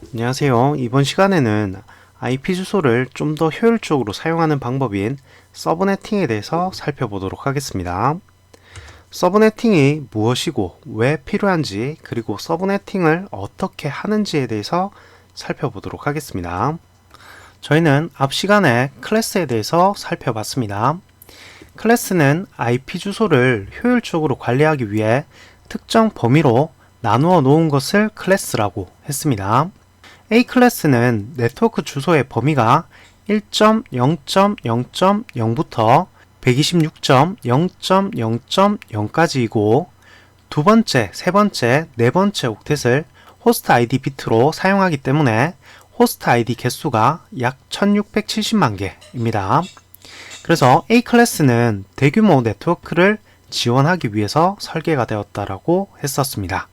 안녕하세요. 이번 시간에는 IP 주소를 좀 더 효율적으로 사용하는 방법인 서브네팅에 대해서 살펴보도록 하겠습니다. 서브네팅이 무엇이고 왜 필요한지 그리고 서브네팅을 어떻게 하는지에 대해서 살펴보도록 하겠습니다. 저희는 앞 시간에 클래스에 대해서 살펴봤습니다. 클래스는 IP 주소를 효율적으로 관리하기 위해 특정 범위로 나누어 놓은 것을 클래스라고 했습니다. A 클래스는 네트워크 주소의 범위가 1.0.0.0부터 126.0.0.0까지이고 두 번째, 세 번째, 네 번째 옥텟을 호스트 ID 비트로 사용하기 때문에 호스트 ID 개수가 약 1670만 개입니다. 그래서 A 클래스는 대규모 네트워크를 지원하기 위해서 설계가 되었다라고 했었습니다.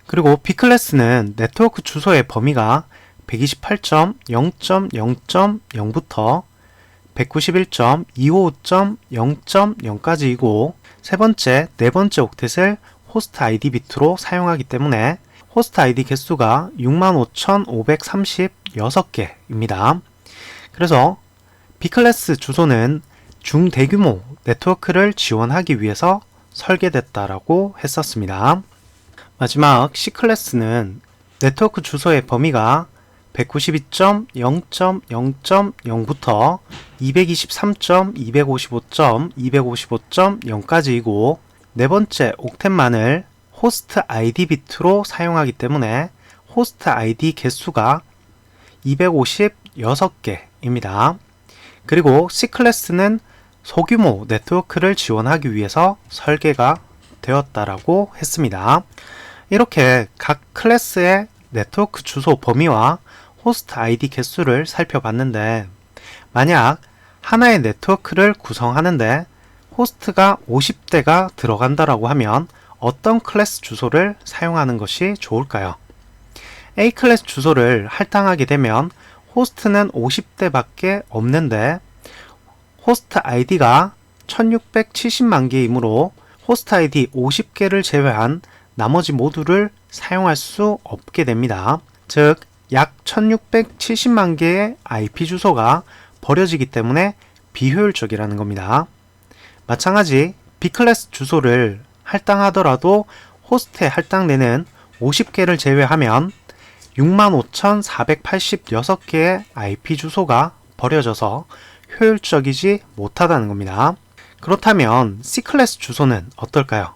그리고 B 클래스는 네트워크 주소의 범위가 128.0.0.0부터 191.255.0.0까지이고 세 번째, 네 번째 옥텟을 호스트 ID 비트로 사용하기 때문에 호스트 ID 개수가 65,536개입니다. 그래서 B 클래스 주소는 중대규모 네트워크를 지원하기 위해서 설계됐다라고 했었습니다. 마지막 C 클래스는 네트워크 주소의 범위가 192.0.0.0부터 223.255.255.0까지이고 네 번째 옥텟만을 호스트 ID 비트로 사용하기 때문에 호스트 ID 개수가 256개입니다. 그리고 C 클래스는 소규모 네트워크를 지원하기 위해서 설계가 되었다라고 했습니다. 이렇게 각 클래스의 네트워크 주소 범위와 호스트 ID 개수를 살펴봤는데 만약 하나의 네트워크를 구성하는데 호스트가 50대가 들어간다라고 하면 어떤 클래스 주소를 사용하는 것이 좋을까요? A 클래스 주소를 할당하게 되면 호스트는 50대밖에 없는데 호스트 ID가 1670만 개이므로 호스트 ID 50개를 제외한 나머지 모두를 사용할 수 없게 됩니다. 즉, 약 1670만 개의 IP 주소가 버려지기 때문에 비효율적이라는 겁니다. 마찬가지 B클래스 주소를 할당하더라도 호스트에 할당되는 50개를 제외하면 65,486개의 IP 주소가 버려져서 효율적이지 못하다는 겁니다. 그렇다면 C클래스 주소는 어떨까요?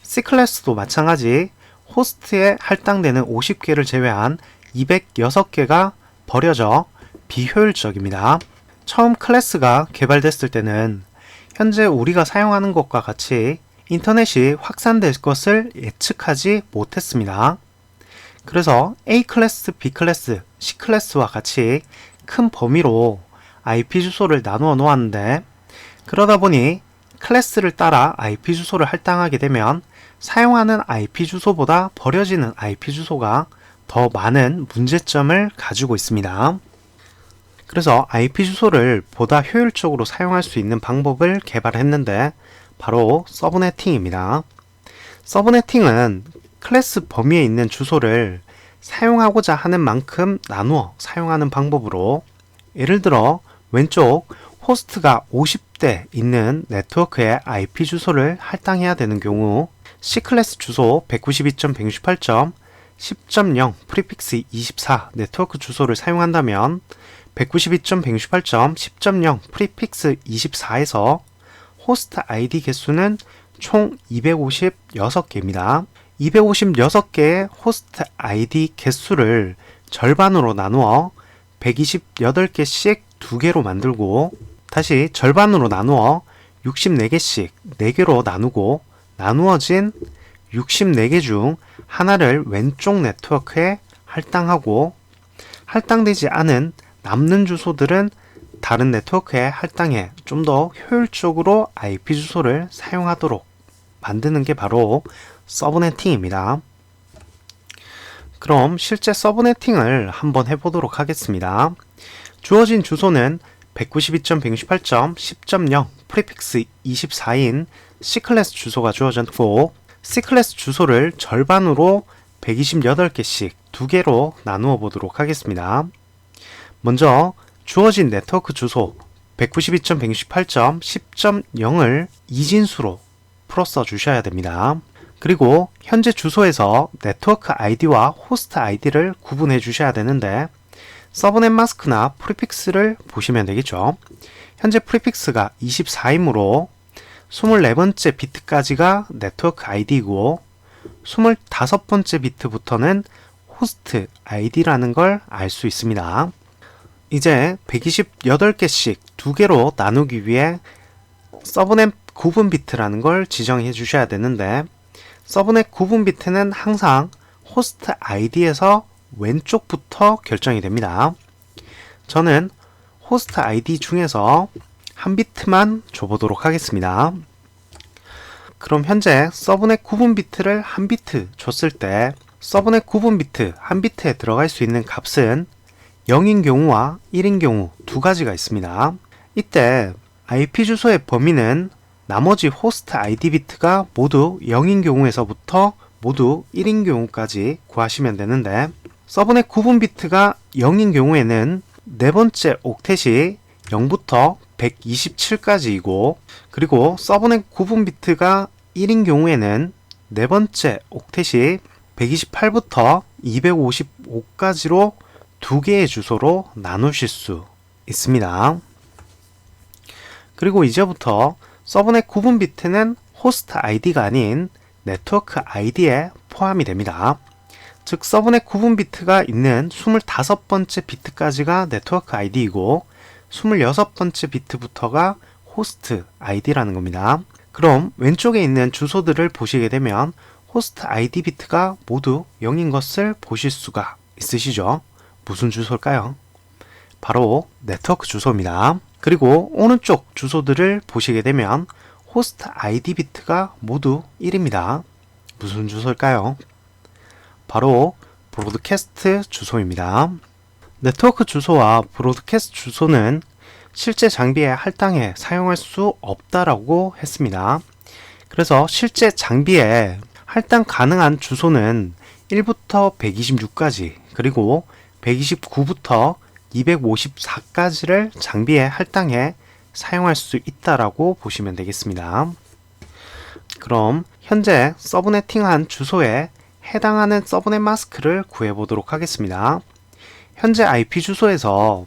C클래스도 마찬가지 호스트에 할당되는 50개를 제외한 206개가 버려져 비효율적입니다. 처음 클래스가 개발됐을 때는 현재 우리가 사용하는 것과 같이 인터넷이 확산될 것을 예측하지 못했습니다. 그래서 A 클래스, B 클래스, C 클래스와 같이 큰 범위로 IP 주소를 나누어 놓았는데 그러다 보니 클래스를 따라 IP 주소를 할당하게 되면 사용하는 IP 주소보다 버려지는 IP 주소가 더 많은 문제점을 가지고 있습니다. 그래서 IP 주소를 보다 효율적으로 사용할 수 있는 방법을 개발했는데 바로 서브네팅입니다. 서브네팅은 클래스 범위에 있는 주소를 사용하고자 하는 만큼 나누어 사용하는 방법으로 예를 들어 왼쪽 호스트가 50대 있는 네트워크의 IP 주소를 할당해야 되는 경우 C클래스 주소 192.168.10.0 프리픽스 24 네트워크 주소를 사용한다면 192.168.10.0 프리픽스 24에서 호스트 ID 개수는 총 256개입니다. 256개의 호스트 ID 개수를 절반으로 나누어 128개씩 2개로 만들고 다시 절반으로 나누어 64개씩 4개로 나누고 나누어진 64개 중 하나를 왼쪽 네트워크에 할당하고 할당되지 않은 남는 주소들은 다른 네트워크에 할당해 좀 더 효율적으로 IP 주소를 사용하도록 만드는 게 바로 서브네팅입니다. 그럼 실제 서브네팅을 한번 해보도록 하겠습니다. 주어진 주소는 192.168.10.0 프리픽스 24인 C클래스 주소가 주어졌고 C클래스 주소를 절반으로 128개씩 두 개로 나누어 보도록 하겠습니다. 먼저 주어진 네트워크 주소 192.168.10.0을 이진수로 풀어 주셔야 됩니다. 그리고 현재 주소에서 네트워크 아이디와 호스트 아이디를 구분해 주셔야 되는데 서브넷 마스크나 프리픽스를 보시면 되겠죠. 현재 프리픽스가 24이므로 24번째 비트까지가 네트워크 아이디이고 25번째 비트부터는 호스트 아이디라는 걸 알 수 있습니다. 이제 128개씩 두 개로 나누기 위해 서브넷 구분 비트라는 걸 지정해 주셔야 되는데 서브넷 구분 비트는 항상 호스트 아이디에서 왼쪽부터 결정이 됩니다. 저는 호스트 아이디 중에서 한 비트만 줘보도록 하겠습니다. 그럼 현재 서브넷 구분 비트를 한 비트 줬을 때 서브넷 구분 비트 한 비트에 들어갈 수 있는 값은 0인 경우와 1인 경우 두 가지가 있습니다. 이때 IP 주소의 범위는 나머지 호스트 ID 비트가 모두 0인 경우에서부터 모두 1인 경우까지 구하시면 되는데 서브넷 구분 비트가 0인 경우에는 네 번째 옥텟이 0부터 127까지이고 그리고 서브넷 구분 비트가 1인 경우에는 네 번째 옥텟이 128부터 255까지로 두 개의 주소로 나누실 수 있습니다. 그리고 이제부터 서브넷 구분 비트는 호스트 아이디가 아닌 네트워크 아이디에 포함이 됩니다. 즉 서브넷 구분 비트가 있는 25번째 비트까지가 네트워크 아이디이고 26번째 비트부터가 호스트 아이디라는 겁니다. 그럼 왼쪽에 있는 주소들을 보시게 되면 호스트 아이디 비트가 모두 0인 것을 보실 수가 있으시죠? 무슨 주소일까요? 바로 네트워크 주소입니다. 그리고 오른쪽 주소들을 보시게 되면 호스트 아이디 비트가 모두 1입니다. 무슨 주소일까요? 바로 브로드캐스트 주소입니다. 네트워크 주소와 브로드캐스트 주소는 실제 장비에 할당해 사용할 수 없다라고 했습니다. 그래서 실제 장비에 할당 가능한 주소는 1부터 126까지 그리고 129부터 254까지를 장비에 할당해 사용할 수 있다라고 보시면 되겠습니다. 그럼 현재 서브네팅한 주소에 해당하는 서브넷 마스크를 구해보도록 하겠습니다. 현재 IP 주소에서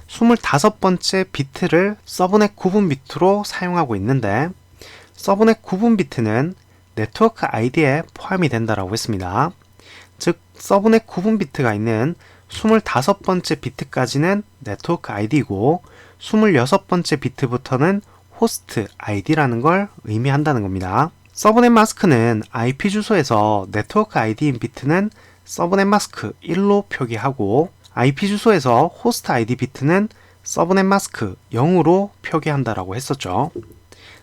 25번째 비트를 서브넷 구분 비트로 사용하고 있는데 서브넷 구분 비트는 네트워크 아이디에 포함이 된다라고 했습니다. 즉 서브넷 구분 비트가 있는 25번째 비트까지는 네트워크 아이디이고 26번째 비트부터는 호스트 아이디라는 걸 의미한다는 겁니다. 서브넷 마스크는 IP 주소에서 네트워크 아이디인 비트는 서브넷 마스크 1로 표기하고 IP 주소에서 호스트 아이디 비트는 서브넷 마스크 0으로 표기한다라고 했었죠.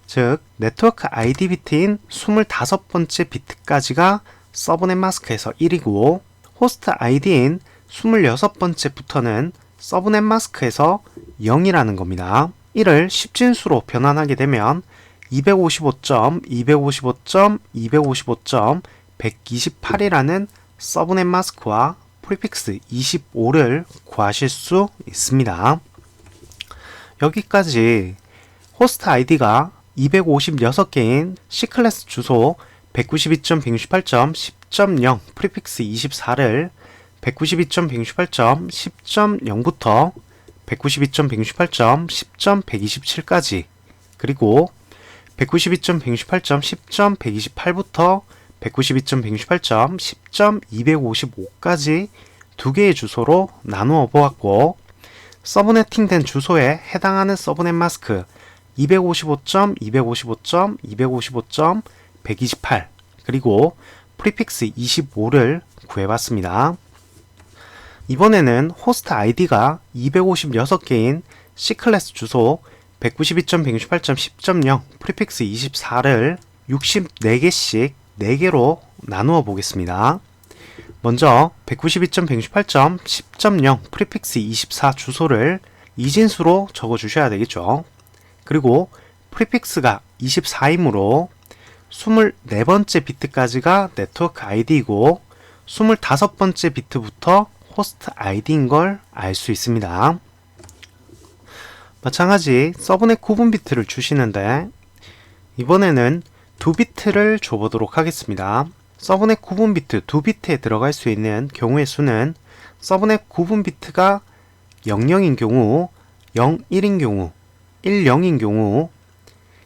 즉 네트워크 아이디 비트인 25번째 비트까지가 서브넷 마스크에서 1이고 호스트 아이디인 26번째부터는 서브넷 마스크에서 0이라는 겁니다. 이를 10진수로 변환하게 되면 255.255.255.128이라는 서브넷 마스크와 프리픽스 25를 구하실 수 있습니다. 여기까지 호스트 아이디가 256개인 C클래스 주소 192.168.10.0 프리픽스 24를 192.168.10.0부터 192.168.10.127까지 그리고 192.168.10.128부터 192.168.10.255까지 두 개의 주소로 나누어 보았고 서브네팅된 주소에 해당하는 서브넷 마스크 255.255.255.128 그리고 프리픽스 25를 구해봤습니다. 이번에는 호스트 아이디가 256개인 C클래스 주소 192.168.10.0 프리픽스 24를 64개씩 4개로 나누어 보겠습니다. 먼저 192.168.10.0 프리픽스 24 주소를 이진수로 적어 주셔야 되겠죠. 그리고 프리픽스가 24이므로 24번째 비트까지가 네트워크 아이디이고 25번째 비트부터 호스트 아이디인 걸 알 수 있습니다. 마찬가지 서브넷 구분 비트를 주시는데 이번에는 2비트를 줘보도록 하겠습니다. 서브넷 구분 비트 2비트에 들어갈 수 있는 경우의 수는 서브넷 구분 비트가 00인 경우, 01인 경우, 10인 경우,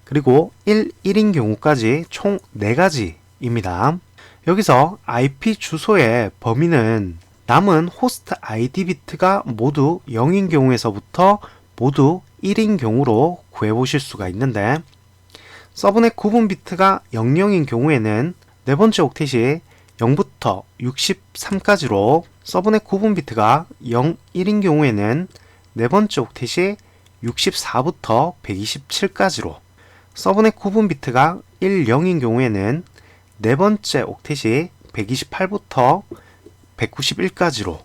그리고 11인 경우까지 총 4가지입니다. 여기서 IP 주소의 범위는 남은 호스트 ID 비트가 모두 0인 경우에서부터 모두 1인 경우로 구해보실 수가 있는데 서브넷 구분 비트가 00인 경우에는 네 번째 옥텟이 0부터 63까지로 서브넷 구분 비트가 01인 경우에는 네 번째 옥텟이 64부터 127까지로 서브넷 구분 비트가 10인 경우에는 네 번째 옥텟이 128부터 191까지로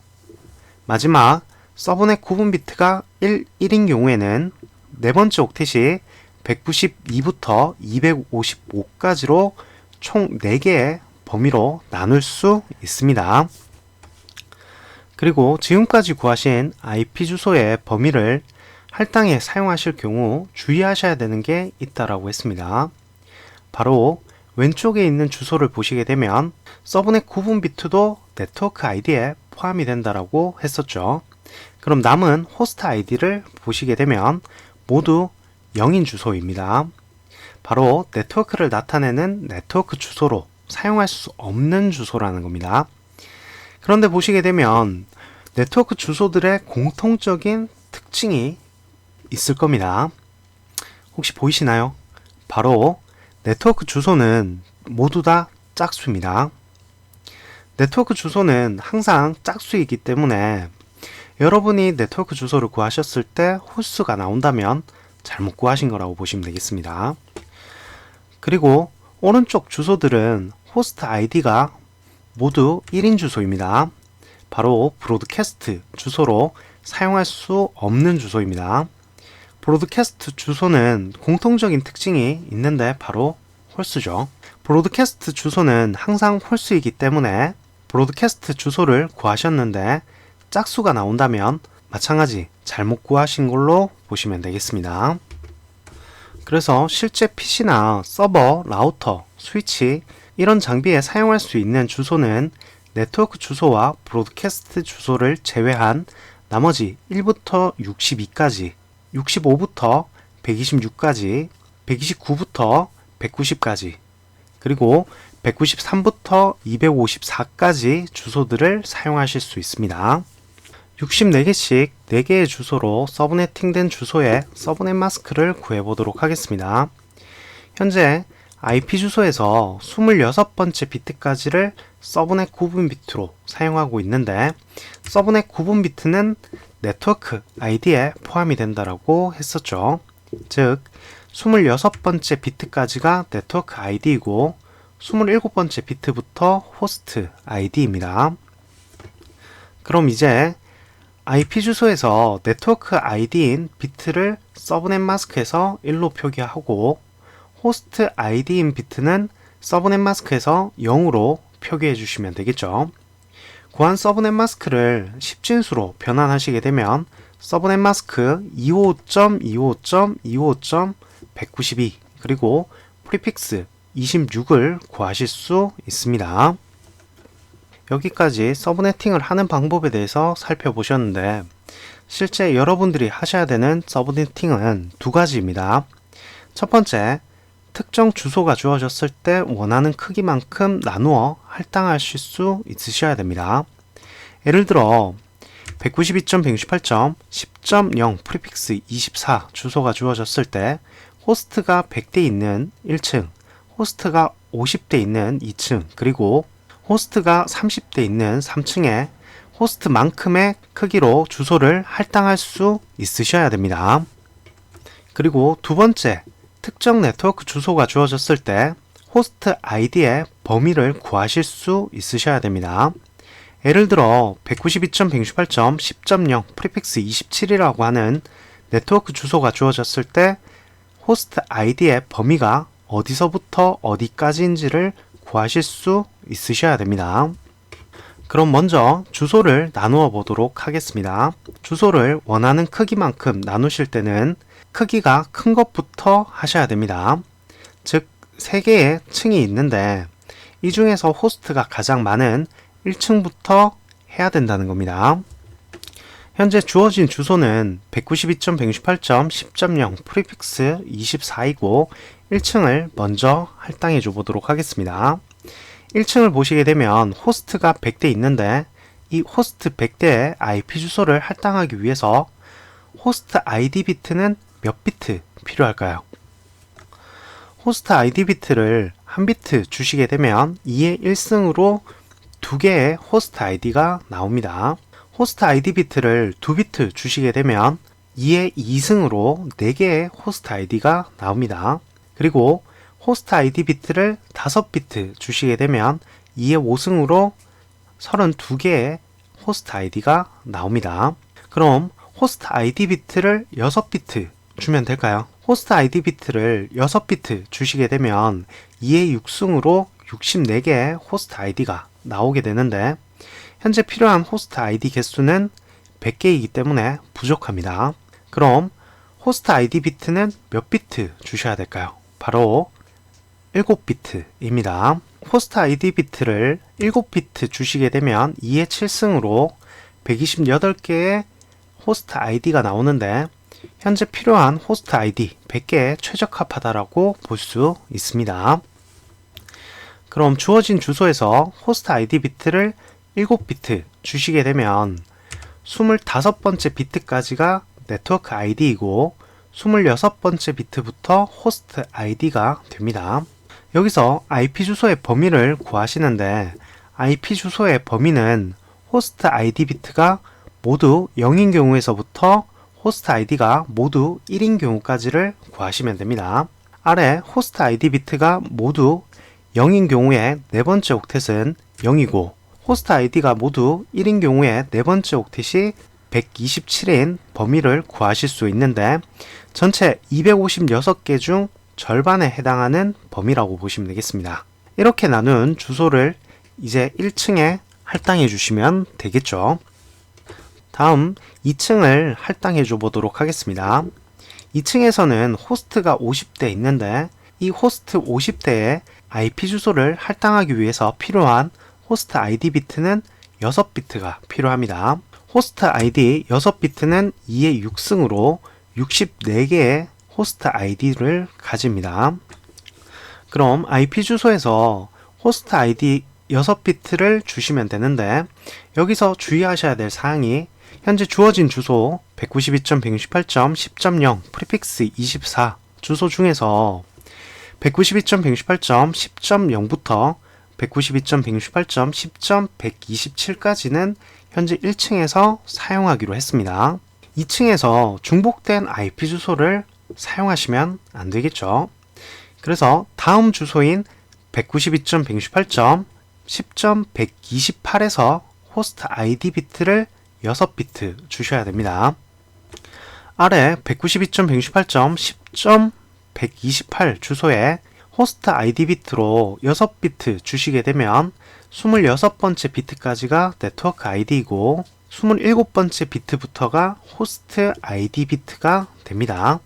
마지막 서브넷 구분 비트가 11인 경우에는 네 번째 옥텟이 192부터 255까지로 총 4개의 범위로 나눌 수 있습니다. 그리고 지금까지 구하신 IP 주소의 범위를 할당에 사용하실 경우 주의하셔야 되는 게 있다라고 했습니다. 바로 왼쪽에 있는 주소를 보시게 되면 서브넷 구분 비트도 네트워크 아이디에 포함이 된다라고 했었죠. 그럼 남은 호스트 아이디를 보시게 되면 모두 0인 주소입니다. 바로 네트워크를 나타내는 네트워크 주소로 사용할 수 없는 주소라는 겁니다. 그런데 보시게 되면 네트워크 주소들의 공통적인 특징이 있을 겁니다. 혹시 보이시나요? 바로 네트워크 주소는 모두 다 짝수입니다. 네트워크 주소는 항상 짝수이기 때문에 여러분이 네트워크 주소를 구하셨을 때 홀수가 나온다면 잘못 구하신 거라고 보시면 되겠습니다. 그리고 오른쪽 주소들은 호스트 아이디가 모두 1인 주소입니다. 바로 브로드캐스트 주소로 사용할 수 없는 주소입니다. 브로드캐스트 주소는 공통적인 특징이 있는데 바로 홀수죠. 브로드캐스트 주소는 항상 홀수이기 때문에 브로드캐스트 주소를 구하셨는데 짝수가 나온다면 마찬가지 잘못 구하신 걸로 보시면 되겠습니다. 그래서 실제 PC나 서버, 라우터, 스위치 이런 장비에 사용할 수 있는 주소는 네트워크 주소와 브로드캐스트 주소를 제외한 나머지 1부터 62까지, 65부터 126까지, 129부터 190까지, 그리고 193부터 254까지 주소들을 사용하실 수 있습니다. 64개씩 4개의 주소로 서브네팅된 주소의 서브넷 마스크를 구해보도록 하겠습니다. 현재 IP 주소에서 26번째 비트까지를 서브넷 구분 비트로 사용하고 있는데 서브넷 구분 비트는 네트워크 아이디에 포함이 된다라고 했었죠. 즉 26번째 비트까지가 네트워크 아이디이고 27번째 비트부터 호스트 아이디입니다. 그럼 이제 IP 주소에서 네트워크 아이디인 비트를 서브넷 마스크에서 1로 표기하고 호스트 아이디인 비트는 서브넷 마스크에서 0으로 표기해 주시면 되겠죠. 구한 서브넷 마스크를 10진수로 변환하시게 되면 서브넷 마스크 25.25.25.192 그리고 프리픽스 26을 구하실 수 있습니다. 여기까지 서브네팅을 하는 방법에 대해서 살펴보셨는데 실제 여러분들이 하셔야 되는 서브네팅은 두 가지입니다. 첫 번째, 특정 주소가 주어졌을 때 원하는 크기만큼 나누어 할당하실 수 있으셔야 됩니다. 예를 들어 192.168.10.0 프리픽스 24 주소가 주어졌을 때 호스트가 100대 있는 1층, 호스트가 50대 있는 2층, 그리고 호스트가 30대 있는 3층에 호스트만큼의 크기로 주소를 할당할 수 있으셔야 됩니다. 그리고 두 번째, 특정 네트워크 주소가 주어졌을 때 호스트 아이디의 범위를 구하실 수 있으셔야 됩니다. 예를 들어 192.168.10.0 프리픽스 27이라고 하는 네트워크 주소가 주어졌을 때 호스트 아이디의 범위가 어디서부터 어디까지인지를 구하실 수 있으셔야 됩니다. 그럼 먼저 주소를 나누어 보도록 하겠습니다. 주소를 원하는 크기만큼 나누실 때는 크기가 큰 것부터 하셔야 됩니다. 즉 3개의 층이 있는데 이 중에서 호스트가 가장 많은 1층부터 해야 된다는 겁니다. 현재 주어진 주소는 192.168.10.0 프리픽스 24이고 1층을 먼저 할당해 줘 보도록 하겠습니다. 1층을 보시게 되면 호스트가 100대 있는데 이 호스트 100대의 IP 주소를 할당하기 위해서 호스트 ID 비트는 몇 비트 필요할까요? 호스트 ID 비트를 1비트 주시게 되면 2의 1승으로 2개의 호스트 ID가 나옵니다. 호스트 ID 비트를 2비트 주시게 되면 2의 2승으로 4개의 호스트 ID가 나옵니다. 그리고 호스트 ID 비트를 5비트 주시게 되면 2의 5승으로 32개의 호스트 ID가 나옵니다. 그럼 호스트 ID 비트를 6비트 주면 될까요? 호스트 ID 비트를 6비트 주시게 되면 2의 6승으로 64개의 호스트 ID가 나오게 되는데 현재 필요한 호스트 ID 개수는 100개이기 때문에 부족합니다. 그럼 호스트 ID 비트는 몇 비트 주셔야 될까요? 바로 7비트입니다. 호스트 ID 비트를 7비트 주시게 되면 2의 7승으로 128개의 호스트 ID가 나오는데 현재 필요한 호스트 ID 100개에 최적합하다라고 볼 수 있습니다. 그럼 주어진 주소에서 호스트 ID 비트를 7비트 주시게 되면 25번째 비트까지가 네트워크 ID이고 26번째 비트부터 호스트 ID가 됩니다. 여기서 IP 주소의 범위를 구하시는데 IP 주소의 범위는 호스트 ID 비트가 모두 0인 경우에서부터 호스트 ID가 모두 1인 경우까지를 구하시면 됩니다. 아래 호스트 ID 비트가 모두 0인 경우에 네 번째 옥텟은 0이고 호스트 ID가 모두 1인 경우에 네 번째 옥텟이 127인 범위를 구하실 수 있는데 전체 256개 중 절반에 해당하는 범위라고 보시면 되겠습니다. 이렇게 나눈 주소를 이제 1층에 할당해 주시면 되겠죠. 다음 2층을 할당해 줘 보도록 하겠습니다. 2층에서는 호스트가 50대 있는데 이 호스트 50대에 IP 주소를 할당하기 위해서 필요한 호스트 ID 비트는 6비트가 필요합니다. 호스트 ID 6비트는 2의 6승으로 64개의 호스트 ID를 가집니다. 그럼 IP 주소에서 호스트 ID 6비트를 주시면 되는데 여기서 주의하셔야 될 사항이 현재 주어진 주소 192.168.10.0 프리픽스 24 주소 중에서 192.168.10.0부터 192.168.10.127까지는 현재 1층에서 사용하기로 했습니다. 2층에서 중복된 IP 주소를 사용하시면 안 되겠죠. 그래서 다음 주소인 192.168.10.128에서 호스트 ID 비트를 6비트 주셔야 됩니다. 아래 192.168.10.128 주소에 호스트 ID 비트로 6비트 주시게 되면 26번째 비트까지가 네트워크 ID이고 27번째 비트부터가 호스트 ID 비트가 됩니다.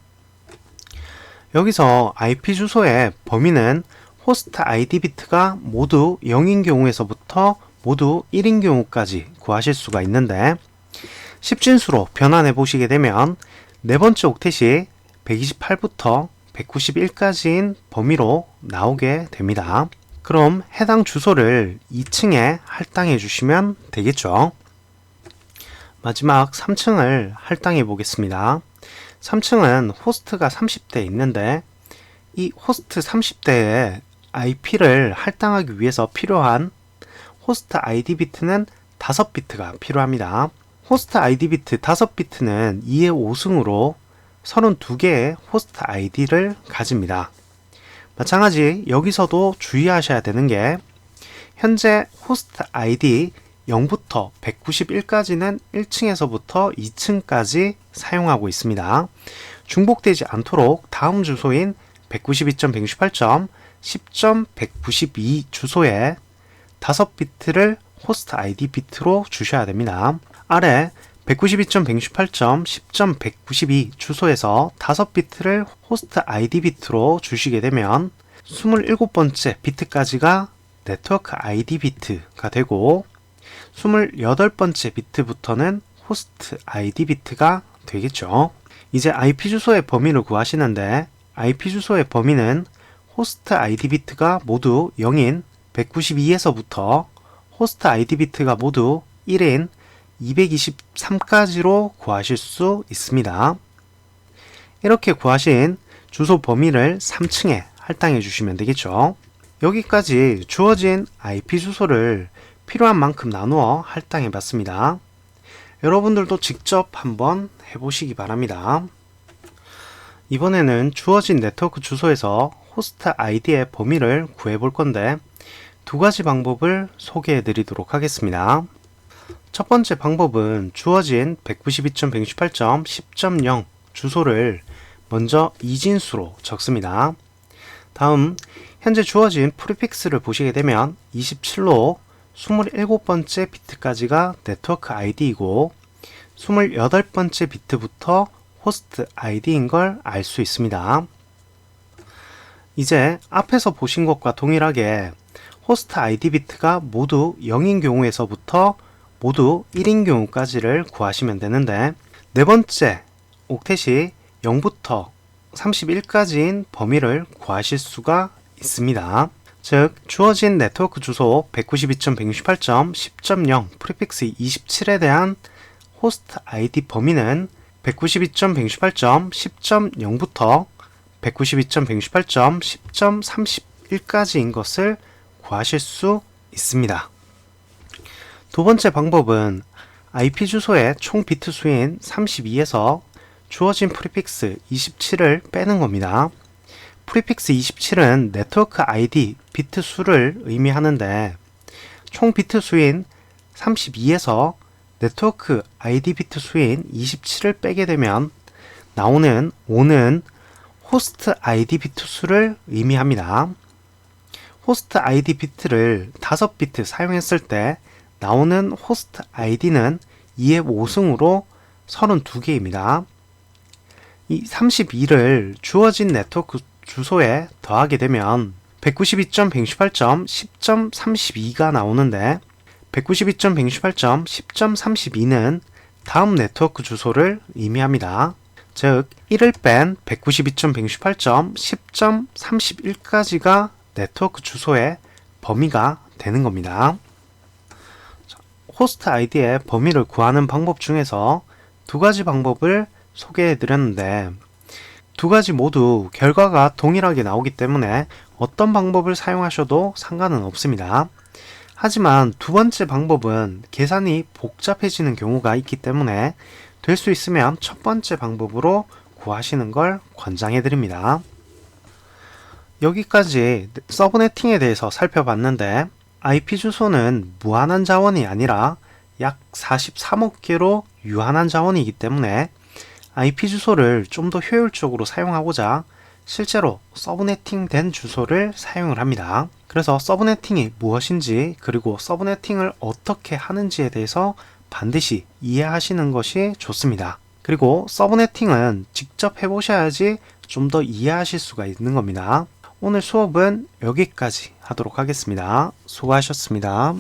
여기서 IP 주소의 범위는 호스트 ID 비트가 모두 0인 경우에서부터 모두 1인 경우까지 구하실 수가 있는데 10진수로 변환해 보시게 되면 네 번째 옥텟이 128부터 191까지인 범위로 나오게 됩니다. 그럼 해당 주소를 2층에 할당해 주시면 되겠죠. 마지막 3층을 할당해 보겠습니다. 3층은 호스트가 30대 있는데 이 호스트 30대에 IP를 할당하기 위해서 필요한 호스트 ID 비트는 5비트가 필요합니다. 호스트 ID 비트 5비트는 2의 5승으로 32개의 호스트 ID를 가집니다. 마찬가지 여기서도 주의하셔야 되는 게 현재 호스트 ID 0부터 191까지는 1층에서부터 2층까지 사용하고 있습니다. 중복되지 않도록 다음 주소인 192.168.10.192 주소에 5비트를 호스트 ID 비트로 주셔야 됩니다. 아래 192.168.10.192 주소에서 5비트를 호스트 ID 비트로 주시게 되면 27번째 비트까지가 네트워크 ID 비트가 되고 28번째 비트부터는 호스트 ID 비트가 되겠죠. 이제 IP 주소의 범위를 구하시는데 IP 주소의 범위는 호스트 ID 비트가 모두 0인 192에서부터 호스트 ID 비트가 모두 1인 223까지로 구하실 수 있습니다. 이렇게 구하신 주소 범위를 3층에 할당해 주시면 되겠죠. 여기까지 주어진 IP 주소를 필요한 만큼 나누어 할당해 봤습니다. 여러분들도 직접 한번 해보시기 바랍니다. 이번에는 주어진 네트워크 주소에서 호스트 ID의 범위를 구해 볼 건데 두 가지 방법을 소개해 드리도록 하겠습니다. 첫 번째 방법은 주어진 192.168.10.0 주소를 먼저 이진수로 적습니다. 다음 현재 주어진 프리픽스를 보시게 되면 27로 27번째 비트까지가 네트워크 ID이고 28번째 비트부터 호스트 ID인 걸 알 수 있습니다. 이제 앞에서 보신 것과 동일하게 호스트 ID 비트가 모두 0인 경우에서부터 모두 1인 경우까지를 구하시면 되는데 네 번째 옥텟이 0부터 31까지인 범위를 구하실 수가 있습니다. 즉 주어진 네트워크 주소 192.168.10.0 프리픽스 27에 대한 호스트 ID 범위는 192.168.10.0부터 192.168.10.31까지인 것을 구하실 수 있습니다. 두 번째 방법은 IP 주소의 총 비트 수인 32에서 주어진 프리픽스 27을 빼는 겁니다. 프리픽스 27은 네트워크 ID 비트 수를 의미하는데 총 비트 수인 32에서 네트워크 ID 비트 수인 27을 빼게 되면 나오는 5는 호스트 ID 비트 수를 의미합니다. 호스트 ID 비트를 5비트 사용했을 때 나오는 호스트 ID는 2의 5승으로 32개입니다. 이 32를 주어진 네트워크 주소에 더하게 되면 192.168.10.32가 나오는데 192.168.10.32는 다음 네트워크 주소를 의미합니다. 즉 1을 뺀 192.168.10.31까지가 네트워크 주소의 범위가 되는 겁니다. 호스트 ID의 범위를 구하는 방법 중에서 두 가지 방법을 소개해 드렸는데 두 가지 모두 결과가 동일하게 나오기 때문에 어떤 방법을 사용하셔도 상관은 없습니다. 하지만 두 번째 방법은 계산이 복잡해지는 경우가 있기 때문에 될 수 있으면 첫 번째 방법으로 구하시는 걸 권장해 드립니다. 여기까지 서브네팅에 대해서 살펴봤는데 IP 주소는 무한한 자원이 아니라 약 43억 개로 유한한 자원이기 때문에 IP 주소를 좀 더 효율적으로 사용하고자 실제로 서브네팅 된 주소를 사용을 합니다. 그래서 서브네팅이 무엇인지 그리고 서브네팅을 어떻게 하는지에 대해서 반드시 이해하시는 것이 좋습니다. 그리고 서브네팅은 직접 해보셔야지 좀 더 이해하실 수가 있는 겁니다. 오늘 수업은 여기까지 하도록 하겠습니다. 수고하셨습니다.